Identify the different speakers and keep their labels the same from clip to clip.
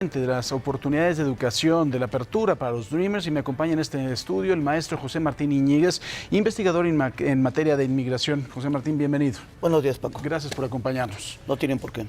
Speaker 1: de las oportunidades de educación, de la apertura para los Dreamers, y me acompaña en este estudio el maestro José Martín Iñiguez, investigador en materia de inmigración. José Martín, bienvenido.
Speaker 2: Buenos días, Paco.
Speaker 1: Gracias por acompañarnos.
Speaker 2: No tienen por qué.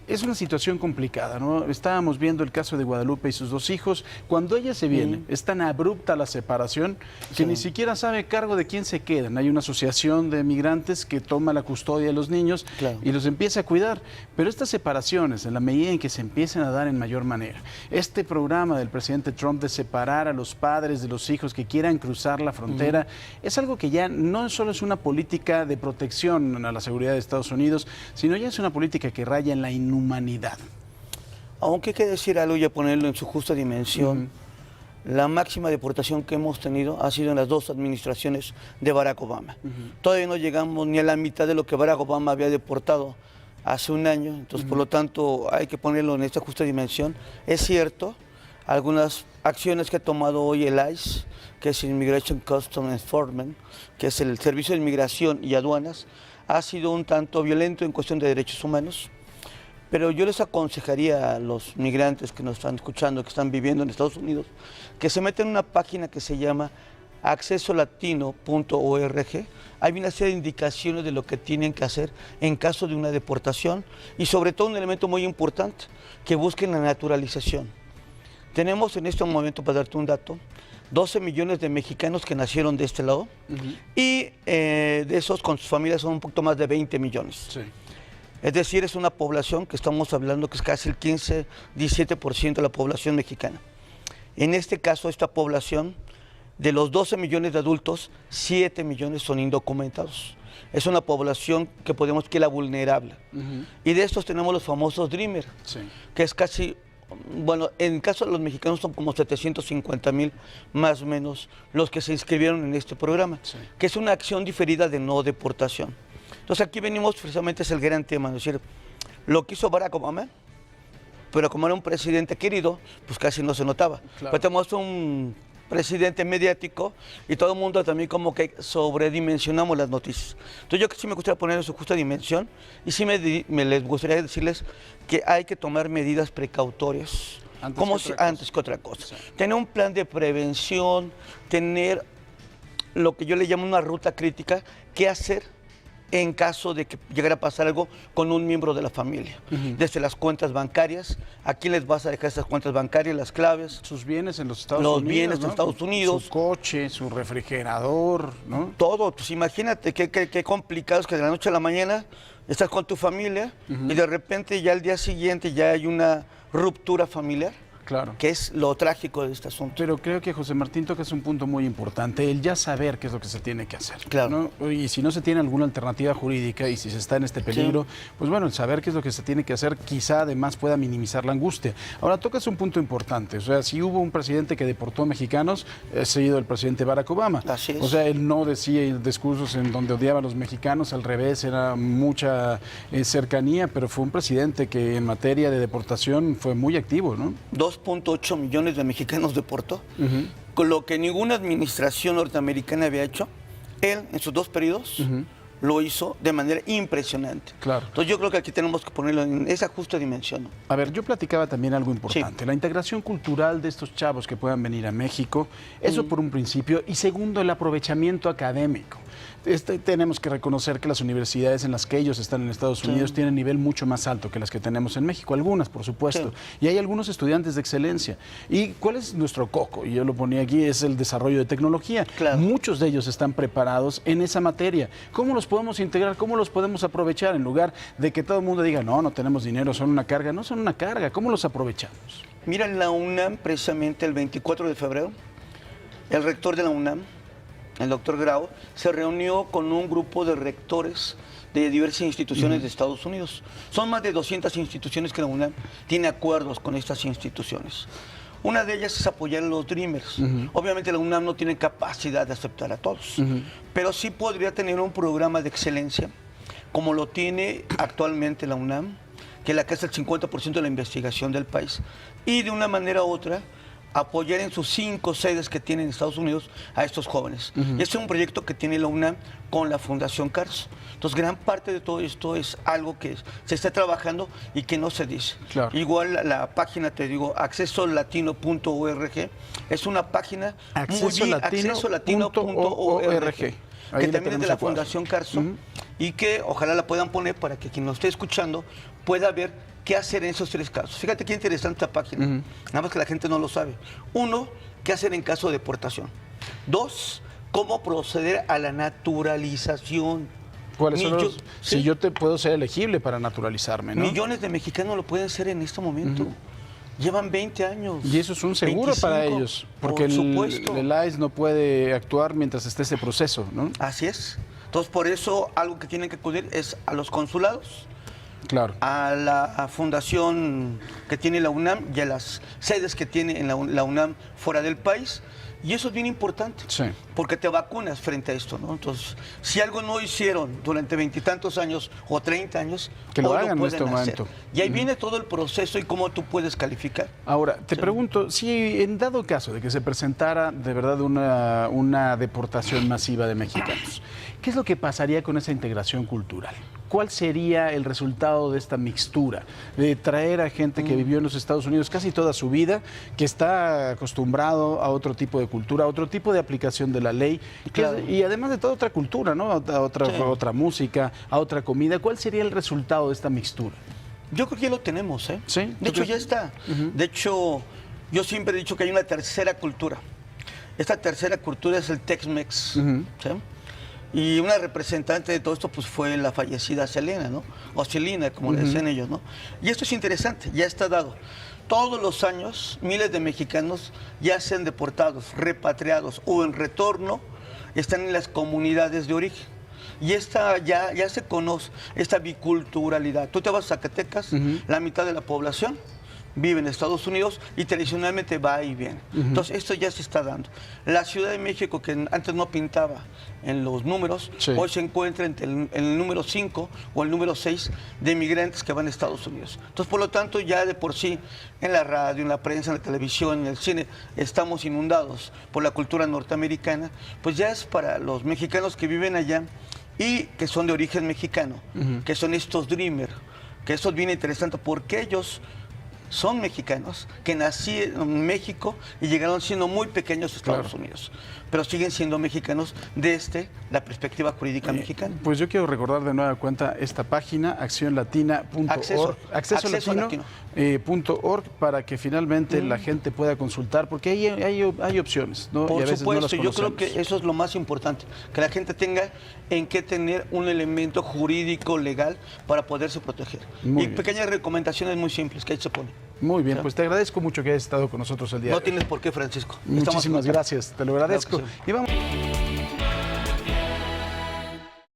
Speaker 1: Es una situación complicada, ¿no? Estábamos viendo el caso de Guadalupe y sus dos hijos. Cuando ella se viene, es tan abrupta la separación que ni siquiera sabe a cargo de quién se quedan. Hay una asociación de migrantes que toma la custodia de los niños y los empieza a cuidar. Pero estas separaciones, en la medida en que se empiezan a dar en mayor manera. Este programa del presidente Trump de separar a los padres de los hijos que quieran cruzar la frontera es algo que ya no solo es una política de protección a la seguridad de Estados Unidos, sino ya es una política que raya en la inhumanidad.
Speaker 2: Aunque hay que decir algo y ponerlo en su justa dimensión, la máxima deportación que hemos tenido ha sido en las dos administraciones de Barack Obama. Todavía no llegamos ni a la mitad de lo que Barack Obama había deportado hace un año, entonces por lo tanto hay que ponerlo en esta justa dimensión. Es cierto, algunas acciones que ha tomado hoy el ICE, que es el Immigration Customs Enforcement, que es el Servicio de Inmigración y Aduanas, ha sido un tanto violento en cuestión de derechos humanos, pero yo les aconsejaría a los migrantes que nos están escuchando, que están viviendo en Estados Unidos, que se metan en una página que se llama accesolatino.org. Hay una serie de indicaciones de lo que tienen que hacer en caso de una deportación y sobre todo un elemento muy importante, que busquen la naturalización. Tenemos en este momento, para darte un dato, 12 millones de mexicanos que nacieron de este lado y de esos con sus familias son un poquito más de 20 millones.
Speaker 1: Sí.
Speaker 2: Es decir, es una población que estamos hablando que es casi el 15-17% de la población mexicana. En este caso, esta población, de los 12 millones de adultos, 7 millones son indocumentados. Es una población que podemos decir que es la vulnerable. Y de estos tenemos los famosos Dreamers, que es casi, bueno, en el caso de los mexicanos son como 750,000 más o menos los que se inscribieron en este programa, que es una acción diferida de no deportación. Entonces aquí venimos, precisamente es el gran tema, es decir, lo que hizo Barack Obama, pero como era un presidente querido, pues casi no se notaba. Pero tenemos un presidente mediático y todo el mundo también como que sobredimensionamos las noticias. Entonces yo sí me gustaría poner en su justa dimensión y sí les gustaría decirles que hay que tomar medidas precautorias antes que otra cosa. Tener un plan de prevención, tener lo que yo le llamo una ruta crítica, qué hacer en caso de que llegara a pasar algo con un miembro de la familia. Desde las cuentas bancarias, ¿a quién les vas a dejar esas cuentas bancarias, las claves?
Speaker 1: Sus bienes en los Estados Unidos.
Speaker 2: Los bienes
Speaker 1: ¿no?
Speaker 2: en Estados Unidos.
Speaker 1: Su coche, su refrigerador, ¿no?
Speaker 2: Todo. Pues imagínate qué complicado es que de la noche a la mañana estás con tu familia y de repente ya al día siguiente ya hay una ruptura familiar.
Speaker 1: Claro.
Speaker 2: Que es lo trágico de este asunto.
Speaker 1: Pero creo que José Martín tocas un punto muy importante, el ya saber qué es lo que se tiene que hacer.
Speaker 2: Claro.
Speaker 1: ¿no? Y si no se tiene alguna alternativa jurídica y si se está en este peligro, pues bueno, el saber qué es lo que se tiene que hacer quizá además pueda minimizar la angustia. Ahora tocas un punto importante, o sea, si hubo un presidente que deportó mexicanos, ha sido el presidente Barack Obama.
Speaker 2: Así es.
Speaker 1: O sea, él no decía discursos en donde odiaba a los mexicanos, al revés, era mucha cercanía, pero fue un presidente que en materia de deportación fue muy activo, ¿no?
Speaker 2: 2.8 millones de mexicanos deportó, con lo que ninguna administración norteamericana había hecho. Él, en sus dos periodos, lo hizo de manera impresionante.
Speaker 1: Claro.
Speaker 2: Entonces yo creo que aquí tenemos que ponerlo en esa justa dimensión, ¿no?
Speaker 1: A ver, yo platicaba también algo importante, la integración cultural de estos chavos que puedan venir a México, eso por un principio, y segundo, el aprovechamiento académico. Tenemos que reconocer que las universidades en las que ellos están en Estados Unidos tienen nivel mucho más alto que las que tenemos en México, algunas por supuesto, y hay algunos estudiantes de excelencia. ¿Y cuál es nuestro coco? Y yo lo ponía aquí, es el desarrollo de tecnología. Muchos de ellos están preparados en esa materia. ¿Cómo los podemos integrar? ¿Cómo los podemos aprovechar? En lugar de que todo el mundo diga, no tenemos dinero, son una carga. No son una carga, ¿cómo los aprovechamos?
Speaker 2: Mira, en la UNAM, precisamente el 24 de febrero, el rector de la UNAM, el doctor Grau, se reunió con un grupo de rectores de diversas instituciones de Estados Unidos. Son más de 200 instituciones que la UNAM tiene acuerdos con estas instituciones. Una de ellas es apoyar a los Dreamers. Obviamente la UNAM no tiene capacidad de aceptar a todos, pero sí podría tener un programa de excelencia, como lo tiene actualmente la UNAM, que es la que hace el 50% de la investigación del país, y de una manera u otra apoyar en sus 5 sedes que tienen en Estados Unidos a estos jóvenes. Y este es un proyecto que tiene la UNAM con la Fundación Carso. Entonces, gran parte de todo esto es algo que se está trabajando y que no se dice.
Speaker 1: Claro.
Speaker 2: Igual la página, te digo, accesolatino.org, es una página accesolatino.org, que también es de la Fundación Carso, y que ojalá la puedan poner para que quien nos esté escuchando pueda ver qué hacer en esos 3 casos. Fíjate qué interesante esta página, nada más que la gente no lo sabe. 1, qué hacer en caso de deportación. 2, cómo proceder a la naturalización.
Speaker 1: ¿Cuáles son los, si yo te puedo ser elegible para naturalizarme, ¿no?
Speaker 2: Millones de mexicanos lo pueden ser en este momento. Llevan 20 años.
Speaker 1: Y eso es un seguro
Speaker 2: 25,
Speaker 1: para ellos, porque el ICE no puede actuar mientras esté ese proceso, ¿no?
Speaker 2: Así es. Entonces, por eso, algo que tienen que acudir es a los consulados,
Speaker 1: claro,
Speaker 2: a la fundación que tiene la UNAM y a las sedes que tiene en la UNAM fuera del país. Y eso es bien importante, porque te vacunas frente a esto, ¿no? Entonces, si algo no hicieron durante 20 y tantos años o 30 años,
Speaker 1: que lo hagan en este momento.
Speaker 2: Y ahí viene todo el proceso y cómo tú puedes calificar.
Speaker 1: Ahora, te pregunto, si en dado caso de que se presentara de verdad una deportación masiva de mexicanos, ¿qué es lo que pasaría con esa integración cultural? ¿Cuál sería el resultado de esta mixtura? De traer a gente que vivió en los Estados Unidos casi toda su vida, que está acostumbrado a otro tipo de cultura, a otro tipo de aplicación de la ley, y además de toda otra cultura, ¿no? A otra música, a otra comida. ¿Cuál sería el resultado de esta mixtura?
Speaker 2: Yo creo que ya lo tenemos, ¿eh?
Speaker 1: ¿Sí?
Speaker 2: De hecho, ya está. De hecho, yo siempre he dicho que hay una tercera cultura. Esta tercera cultura es el Tex-Mex, ¿sí? Y una representante de todo esto pues fue la fallecida Selena, ¿no? O Selena, como le decían ellos, ¿no? Y esto es interesante, ya está dado. Todos los años, miles de mexicanos ya sean deportados, repatriados o en retorno, están en las comunidades de origen. Y esta ya se conoce, esta biculturalidad. Tú te vas a Zacatecas, la mitad de la población vive en Estados Unidos y tradicionalmente va y viene. Entonces, esto ya se está dando. La Ciudad de México, que antes no pintaba en los números, hoy se encuentra entre el número 5 o el número 6 de migrantes que van a Estados Unidos. Entonces, por lo tanto, ya de por sí, en la radio, en la prensa, en la televisión, en el cine, estamos inundados por la cultura norteamericana, pues ya es para los mexicanos que viven allá y que son de origen mexicano, que son estos dreamers, que eso es bien interesante porque ellos son mexicanos que nacieron en México y llegaron siendo muy pequeños a Estados Unidos, pero siguen siendo mexicanos desde la perspectiva jurídica mexicana.
Speaker 1: Pues yo quiero recordar de nueva cuenta esta página, accionlatina.org, accesolatino.org, para que finalmente la gente pueda consultar, porque hay opciones, ¿no?
Speaker 2: Por
Speaker 1: y a veces
Speaker 2: supuesto,
Speaker 1: no las
Speaker 2: yo creo que eso es lo más importante, que la gente tenga en qué tener un elemento jurídico, legal, para poderse proteger.
Speaker 1: Muy bien.
Speaker 2: Pequeñas recomendaciones muy simples que ahí se ponen.
Speaker 1: Muy bien, pues te agradezco mucho que hayas estado con nosotros el día de hoy.
Speaker 2: No tienes por qué, Francisco.
Speaker 1: Muchísimas gracias, te lo agradezco.
Speaker 2: Claro que sí.
Speaker 1: Y vamos...